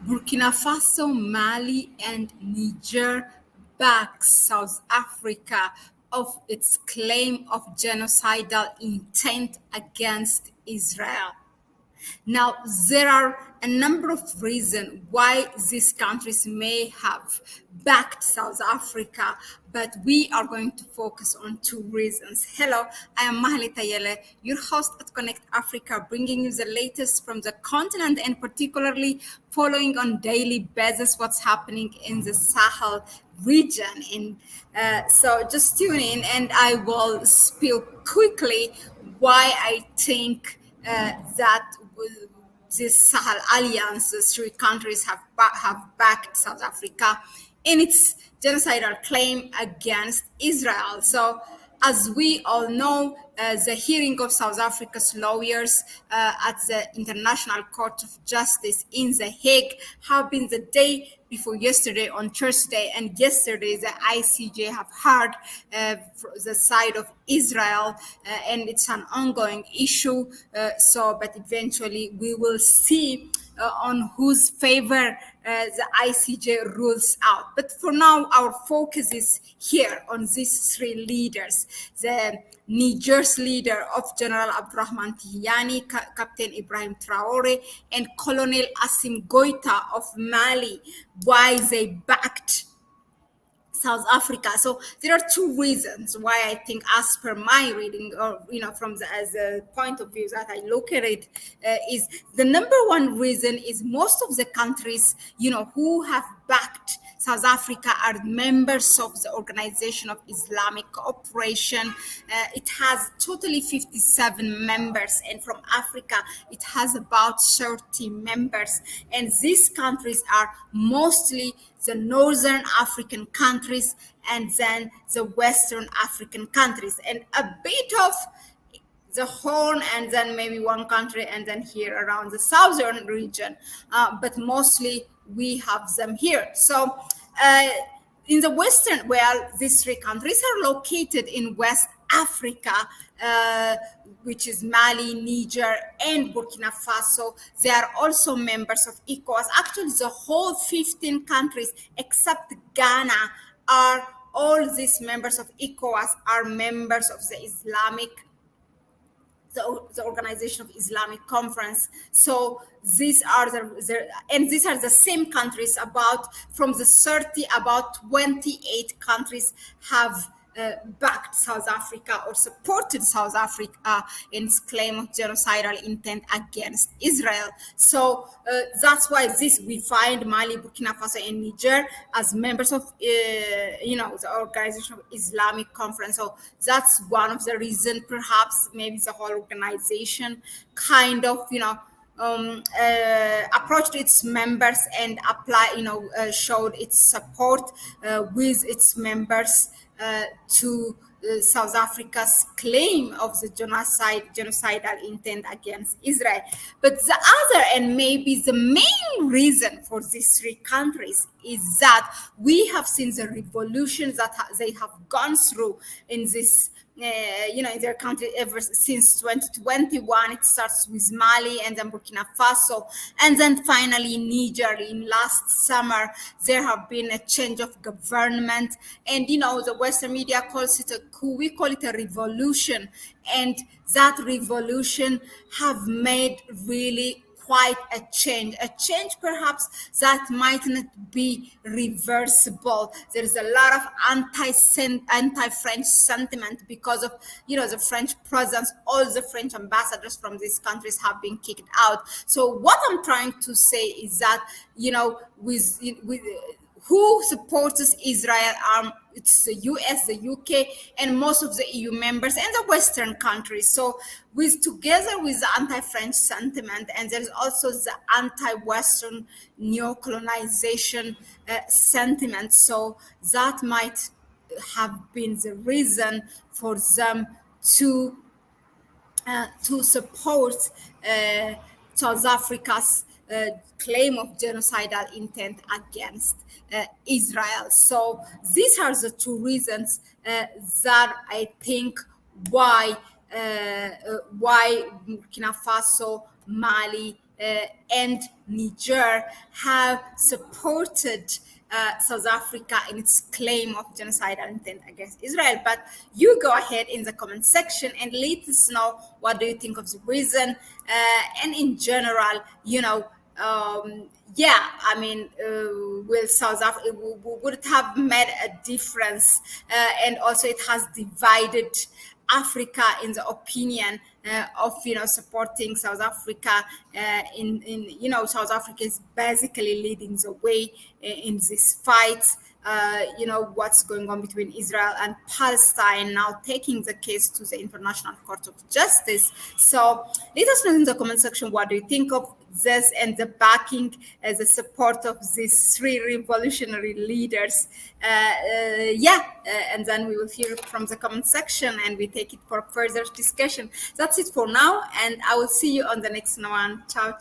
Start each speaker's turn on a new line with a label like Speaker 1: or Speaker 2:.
Speaker 1: Burkina Faso, Mali, and Niger back South Africa of its claim of genocidal intent against Israel. Now, there are a number of reasons why these countries may have backed South Africa, but we are going to focus on two reasons. Hello, I am Mahlet Ayele, your host at Connect Africa, bringing you the latest from the continent and particularly following on daily basis what's happening in the Sahel region. And so just tune in and I will spill quickly why I think that this Sahel alliance, the three countries have backed South Africa in its genocidal claim against Israel. So, as we all know, the hearing of South Africa's lawyers at the International Court of Justice in The Hague have been the day before yesterday on Thursday, and yesterday the ICJ have heard the side of Israel, and it's an ongoing issue. But eventually we will see on whose favor the ICJ rules out. But for now, our focus is here on these three leaders. The Niger's leader of General Abdurrahman Tihani, Captain Ibrahim Traore, and Colonel Assim Goita of Mali, why they backed South Africa. So there are two reasons why I think, as per my reading, or from as a point of view that I look at it, is the number one reason is most of the countries who have backed South Africa are members of the Organization of Islamic Cooperation. It has totally 57 members, and from Africa it has about 30 members. And these countries are mostly the Northern African countries and then the Western African countries, and a bit of the Horn, and then maybe one country, and then here around the Southern region. But mostly we have them here. So in the Western, well, these three countries are located in West Africa, which is Mali, Niger, and Burkina Faso. They are also members of ECOWAS. Actually, the whole 15 countries except Ghana are all these members of ECOWAS are members of the Organization of Islamic Conference. So these are these are the same countries. About from the 30, about 28 countries have backed South Africa or supported South Africa in its claim of genocidal intent against Israel. So that's why we find Mali, Burkina Faso, and Niger as members of the Organization of Islamic Conference. So that's one of the reasons, perhaps maybe the whole organization kind of approached its members and showed its support with its members to South Africa's claim of the genocidal intent against Israel. But the other, and maybe the main reason for these three countries, is that we have seen the revolutions that they have gone through in this in their country ever since 2021. It starts with Mali and then Burkina Faso, and then finally Niger. In last summer, there have been a change of government, and the Western media calls it a coup. We call it a revolution, and that revolution have made really quite a change perhaps that might not be reversible. There is a lot of anti-French sentiment because of the French presence. All the French ambassadors from these countries have been kicked out. So what I'm trying to say is that with who supports Israel? It's the US, the UK, and most of the EU members and the Western countries. So together with the anti-French sentiment, and there's also the anti-Western neo-colonization sentiment. So that might have been the reason for them to support South Africa's claim of genocidal intent against Israel. So these are the two reasons that I think why Burkina Faso, Mali, and Niger have supported South Africa in its claim of genocidal intent against Israel. But you go ahead in the comment section and let us know what do you think of the reason, and in general, yeah, I mean, will South Africa would it have made a difference? And also, it has divided Africa in the opinion of supporting South Africa. In South Africa is basically leading the way in this fight. What's going on between Israel and Palestine, now taking the case to the International Court of Justice. So let us know in the comment section what do you think of this and the backing, the support of these three revolutionary leaders. And then we will hear from the comment section and we take it for further discussion. That's it for now, and I will see you on the next one. Ciao, ciao.